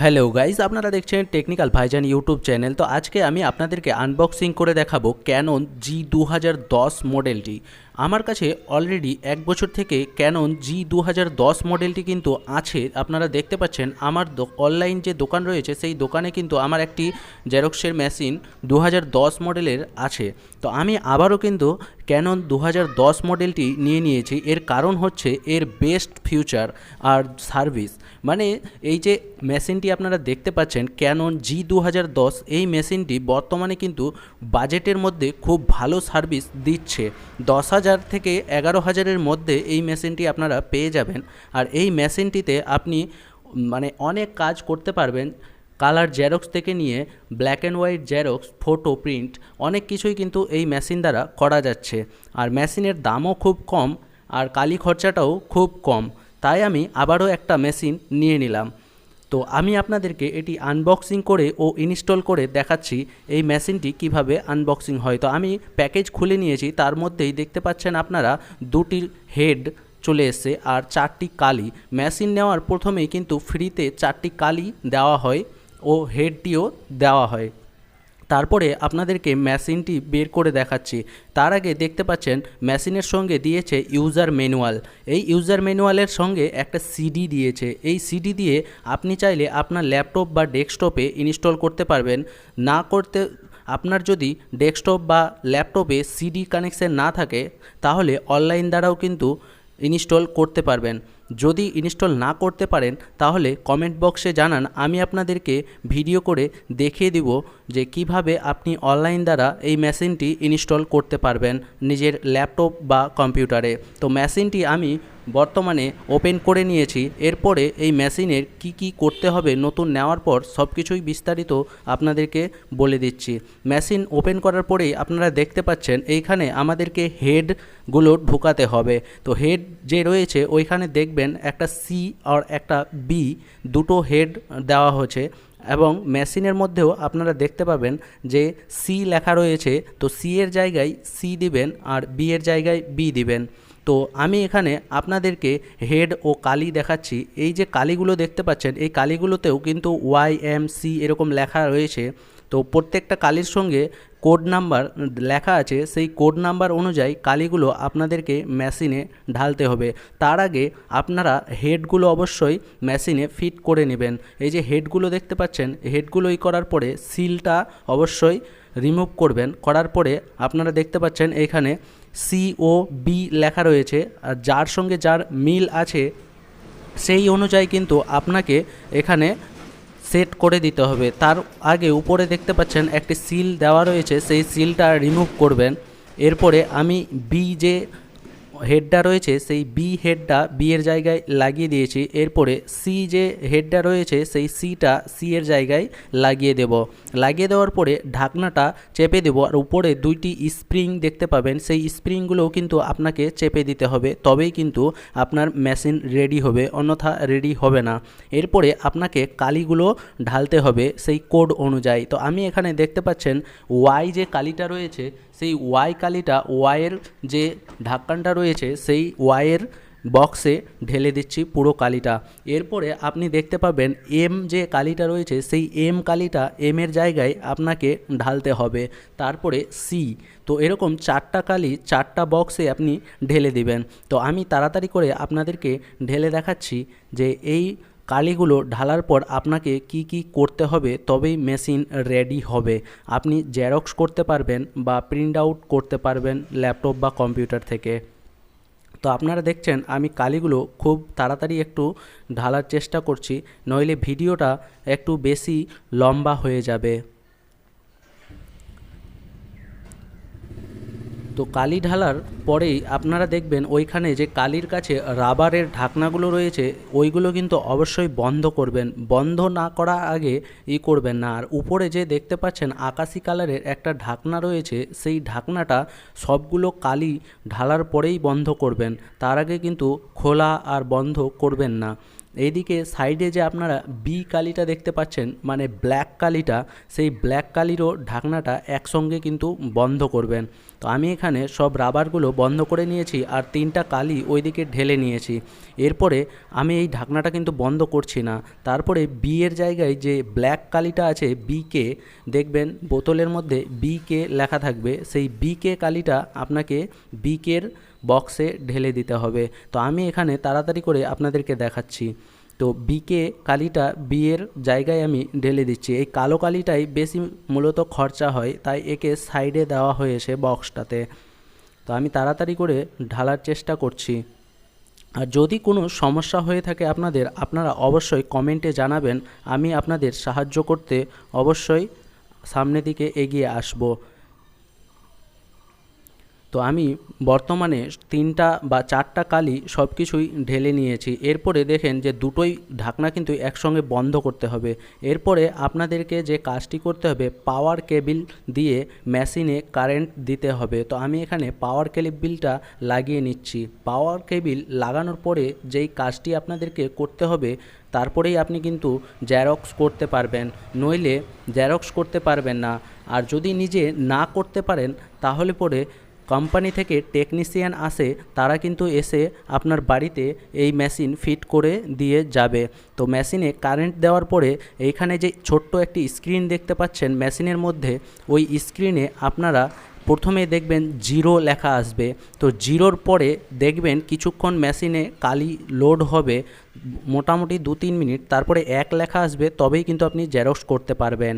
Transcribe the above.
Hello guys, আপনারা দেখছেন technical ভাইজান ইউটিউব চ্যানেল। তো আজকে আমি আপনাদেরকে আনবক্সিং করে দেখাবো ক্যানন G2010 মডেলটি। আমার কাছে অলরেডি 1 বছর থেকে ক্যানন G2010 মডেলটি কিন্তু আছে। আপনারা দেখতে পাচ্ছেন আমার অনলাইন যে দোকান রয়েছে সেই দোকানে কিন্তু আমার একটি জেরক্সের মেশিন 2010 মডেলের আছে। তো আমি আবারও কিন্তু ক্যানন 2010 মডেলটি নিয়েছি। এর কারণ হচ্ছে এর বেস্ট ফিউচার আর সার্ভিস। মানে এই যে মেশিনটি আপনারা দেখতে পাচ্ছেন ক্যানন G2010, এই মেশিনটি বর্তমানে কিন্তু বাজেটের মধ্যে খুব ভালো সার্ভিস দিচ্ছে। 10,000 থেকে 11,000-এর মধ্যে এই মেশিনটি আপনারা পেয়ে যাবেন। আর এই মেশিনটিতে আপনি মানে অনেক কাজ করতে পারবেন। কালার জেরক্স থেকে নিয়ে black and white xerox, photo print, অনেক কিছুই কিন্তু এই মেশিন দ্বারা করা যাচ্ছে। আর মেশিনের দামও খুব কম আর কালি খরচাটাও খুব কম। তাই আমি আবারও একটা মেশিন নিয়ে নিলাম। তো আমি আপনাদেরকে এটি আনবক্সিং করে ও ইনস্টল করে দেখাচ্ছি এই মেশিনটি কিভাবে আনবক্সিং হয়। তো আমি প্যাকেজ খুলে নিয়েছি, তার মধ্যেই দেখতে পাচ্ছেন আপনারা দুটি হেড চলে এসছে আর 4টি কালি। মেশিন নেওয়ার প্রথমেই কিন্তু ফ্রিতে 4টি কালি দেওয়া হয় ও হেডটিও দেওয়া হয়। তারপরে আপনাদেরকে মেশিনটি বের করে দেখাচ্ছি। তার আগে দেখতে পাচ্ছেন মেশিনের সঙ্গে দিয়েছে ইউজার ম্যানুয়াল। এই ইউজার ম্যানুয়ালের সঙ্গে একটা সিডি দিয়েছে। এই সিডি দিয়ে আপনি চাইলে আপনার ল্যাপটপ বা ডেস্কটপে ইনস্টল করতে পারবেন। না করতে আপনার যদি ডেস্কটপ বা ল্যাপটপে সিডি কানেকশন না থাকে তাহলে অনলাইন দ্বারাও কিন্তু ইনস্টল করতে পারবেন। যদি ইনস্টল না করতে পারেন তাহলে কমেন্ট বক্সে জানান, আমি আপনাদেরকে ভিডিও করে দেখিয়ে দিব যে কিভাবে আপনি অনলাইন দ্বারা এই মেশিনটি ইনস্টল করতে পারবেন নিজের ল্যাপটপ বা কম্পিউটারে। তো মেশিনটি আমি বর্তমানে ওপেন করে নিয়েছি। এরপরে এই মেশিনের কি করতে হবে নতুন নেওয়ার পর সব কিছুই বিস্তারিত আপনাদেরকে বলে দিচ্ছি। মেশিন ওপেন করার পরেই আপনারা দেখতে পাচ্ছেন এইখানে আমাদেরকে হেডগুলো ঢুকাতে হবে। তো হেড যে রয়েছে ওইখানে দেখবেন একটা সি আর একটা বি, দুটো হেড দেওয়া হয়েছে। এবং মেশিনের মধ্যেও আপনারা দেখতে পাবেন যে সি লেখা রয়েছে। তো সি এর জায়গায় সি দিবেন আর বি এর জায়গায় বি দিবেন। তো আমি এখানে আপনাদেরকে হেড ও কালি দেখাচ্ছি। এই যে কালিগুলো দেখতে পাচ্ছেন এই কালিগুলোতেও কিন্তু YMC এরকম লেখা রয়েছে। তো প্রত্যেকটা কালির সঙ্গে কোড নাম্বার লেখা আছে। সেই কোড নাম্বার অনুযায়ী কালিগুলো আপনাদেরকে মেশিনে ঢালতে হবে। তার আগে আপনারা হেডগুলো অবশ্যই মেশিনে ফিট করে নেবেন। এই যে হেডগুলো দেখতে পাচ্ছেন, হেডগুলোই করার পরে সিলটা অবশ্যই রিমুভ করবেন। করার পরে আপনারা দেখতে পাচ্ছেন এখানে COB লেখা রয়েছে। আর যার সঙ্গে যার মিল আছে সেই অনুযায়ী কিন্তু আপনাকে এখানে সেট করে দিতে হবে। তার আগে উপরে দেখতে পাচ্ছেন একটি সিল দেওয়া রয়েছে, সেই সিলটা রিমুভ করবেন। এরপরে আমি বি যে হেডটা রয়েছে সেই বি হেডটা বি এর জায়গায় লাগিয়ে দিয়েছি। এরপরে সি যে হেডটা রয়েছে সেই সিটা সি এর জায়গায় লাগিয়ে দেব। লাগিয়ে দেওয়ার পরে ঢাকনাটা চেপে দেব। আর উপরে দুইটি স্প্রিং দেখতে পাবেন, সেই স্প্রিংগুলোও কিন্তু আপনাকে চেপে দিতে হবে, তবেই কিন্তু আপনার মেশিন রেডি হবে, অন্যথা রেডি হবে না। এরপরে আপনাকে কালিগুলো ঢালতে হবে সেই কোড অনুযায়ী। তো আমি এখানে দেখতে পাচ্ছেন ওয়াই যে কালিটা রয়েছে সেই ওয়াই কালিটা ওয়াইয়ের যে ঢাকনটা রয়েছে সেই ওয়াইয়ের বক্সে ঢেলে দিচ্ছি পুরো কালিটা। এরপরে আপনি দেখতে পাবেন এম যে কালিটা রয়েছে সেই এম কালিটা এম এর জায়গায় আপনাকে ঢালতে হবে। তারপরে সি। তো এরকম 4টা কালি 4টা বক্সে আপনি ঢেলে দিবেন। তো আমি তাড়াতাড়ি করে আপনাদেরকে ঢেলে দেখাচ্ছি যে এই কালিগুলো ঢালার পর আপনাকে কি করতে হবে, তবেই মেশিন রেডি হবে। আপনি জেরক্স করতে পারবেন বা প্রিন্ট আউট করতে পারবেন ল্যাপটপ বা কম্পিউটার থেকে। তো আপনারা দেখছেন আমি কালিগুলো খুব তাড়াতাড়ি একটু ঢালার চেষ্টা করছি, নইলে ভিডিওটা একটু বেশি লম্বা হয়ে যাবে। তো কালি ঢালার পরেই আপনারা দেখবেন ওইখানে যে কালির কাছে রাবারের ঢাকনাগুলো রয়েছে ওইগুলো কিন্তু অবশ্যই বন্ধ করবেন। বন্ধ না করার আগে করবেন না। আর উপরে যে দেখতে পাচ্ছেন আকাশি কালারের একটা ঢাকনা রয়েছে সেই ঢাকনাটা সবগুলো কালি ঢালার পরেই বন্ধ করবেন, তার আগে কিন্তু খোলা আর বন্ধ করবেন না। এইদিকে সাইডে যে আপনারা বি কালিটা দেখতে পাচ্ছেন মানে ব্ল্যাক কালিটা, সেই ব্ল্যাক কালিরও ঢাকনাটা একসঙ্গে কিন্তু বন্ধ করবেন। তো আমি এখানে সব রাবারগুলো বন্ধ করে নিয়েছি আর 3টা কালি ওইদিকে ঢেলে নিয়েছি। এরপরে আমি এই ঢাকনাটা কিন্তু বন্ধ করছি না। তারপরে বি এর জায়গায় যে ব্ল্যাক কালিটা আছে বিকে, দেখবেন বোতলের মধ্যে বিকে লেখা থাকবে, সেই বিকে কালিটা আপনাকে বিকের বক্সে ঢেলে দিতে হবে। তো আমি এখানে তাড়াতাড়ি করে আপনাদেরকে দেখাচ্ছি। তো বিকে কালিটা বিয়ের জায়গায় আমি ঢেলে দিচ্ছি। এই কালো কালিটাই বেশি মূলত খরচা হয়, তাই একে সাইডে দেওয়া হয়েছে বক্সটাতে। তো আমি তাড়াতাড়ি করে ঢালার চেষ্টা করছি। আর যদি কোনো সমস্যা হয়ে থাকে আপনারা অবশ্যই কমেন্টে জানাবেন, আমি আপনাদের সাহায্য করতে অবশ্যই সামনের দিকে এগিয়ে আসব। তো আমি বর্তমানে 3টা বা 4টা কালি সব কিছুই ঢেলে নিয়েছি। এরপরে দেখেন যে দুটোই ঢাকনা কিন্তু একসঙ্গে বন্ধ করতে হবে। এরপরে আপনাদেরকে যে কাজটি করতে হবে, পাওয়ার কেবিল দিয়ে মেশিনে কারেন্ট দিতে হবে। তো আমি এখানে পাওয়ার কেবিলটা লাগিয়ে নিচ্ছি। পাওয়ার কেবিল লাগানোর পরে যেই কাজটি আপনাদেরকে করতে হবে, তারপরেই আপনি কিন্তু জেরক্স করতে পারবেন, নইলে জেরক্স করতে পারবেন না। আর যদি নিজে না করতে পারেন তাহলে পরে কোম্পানি থেকে টেকনিশিয়ান আসে, তারা কিন্তু এসে আপনার বাড়িতে এই মেশিন ফিট করে দিয়ে যাবে। তো মেশিনে কারেন্ট দেওয়ার পরে এইখানে যে ছোট্ট একটি স্ক্রিন দেখতে পাচ্ছেন মেশিনের মধ্যে, ওই স্ক্রিনে আপনারা প্রথমে দেখবেন 0 লেখা আসবে। তো 0-র পরে দেখবেন কিছুক্ষণ মেশিনে কালি লোড হবে, মোটামুটি 2-3 মিনিট, তারপরে 1 লেখা আসবে, তবেই কিন্তু আপনি জেরক্স করতে পারবেন।